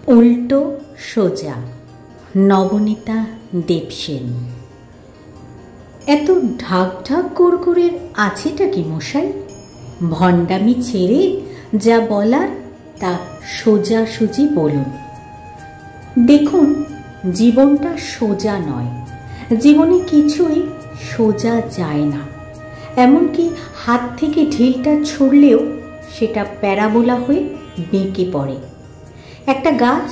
উল্টো সোজা, নবনীতা দেবসেন। এত ঢাক ঢাক গোড়গোড়ের আছেটা কি মশাই? ভণ্ডামি ছেড়ে যা বলার তা সোজাসুজি বলুন। দেখুন, জীবনটা সোজা নয়, জীবনে কিছুই সোজা যায় না। এমনকি হাত থেকে ঢিলটা ছুড়লেও সেটা প্যারাবোলা হয়ে বেঁকে পড়ে। একটা গাছ,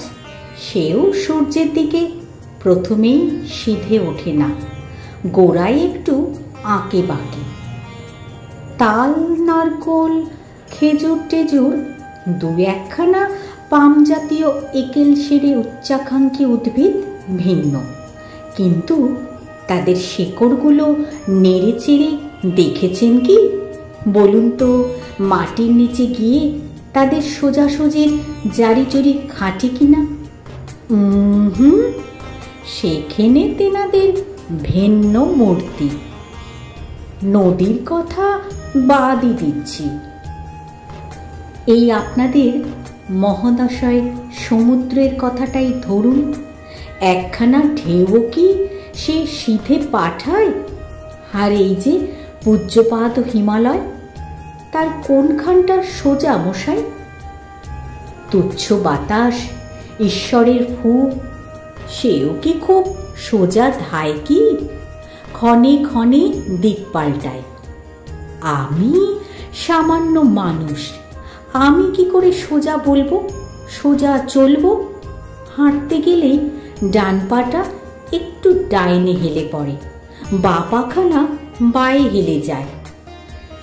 সেও সূর্যের দিকে প্রথমেই সিধে ওঠে না, গোড়ায় একটু আঁকে বাঁকে। তাল, নারকোল, খেজুর টেজুর দু একখানা পাম জাতীয় একেল সেরে উচ্চাকাঙ্ক্ষী উদ্ভিদ ভিন্ন, কিন্তু তাদের শিকড়গুলো নেড়ে চেড়ে দেখেছেন কি? বলুন তো, মাটির নিচে গিয়ে তাদের সোজাসুজির জারিজুরি খাঁটি কিনা? সেখানে তেনাদের ভিন্ন মূর্তি। নদীর কথা বাদই দিচ্ছি, এই আপনাদের মহাদশায় সমুদ্রের কথাটাই ধরুন। একখানা ঢেউ কি সে সিধে পাঠায়? আর এই যে পূজ্যপাদ হিমালয়, তার কোনখানটা সোজা মশাই? তুচ্ছ বাতাস, ঈশ্বরের ফু, সেও কি খুব সোজা ধায় কি? ক্ষণে ক্ষণে দিক পাল্টায়। আমি সামান্য মানুষ, আমি কি করে সোজা বলবো, সোজা চলবো? হাঁটতে গেলেই ডান পাটা একটু ডাইনে হেলে পড়ে, বা পাখানা বায়ে হেলে যায়।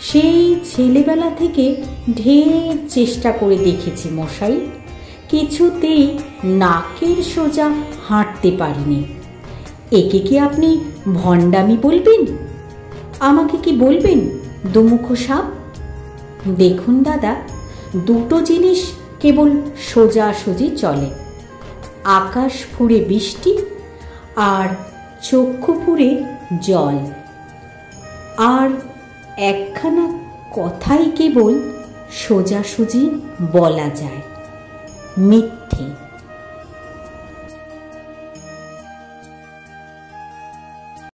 সেই ছেলেবেলা থেকে ঢের চেষ্টা করে দেখেছি মশাই, কিছুতেই নাকের সোজা হাঁটতে পারিনি। একে কি আপনি ভণ্ডামি বলবেন? আমাকে কি বলবেন দুমুখ সাপ? দেখুন দাদা, দুটো জিনিস কেবল সোজাসুজি চলে, আকাশ ফুঁড়ে বৃষ্টি আর চক্ষু ফুঁড়ে জল। আর একখানা কথাই কেবল সোজাসুজি বলা যায়, মিথ্যে।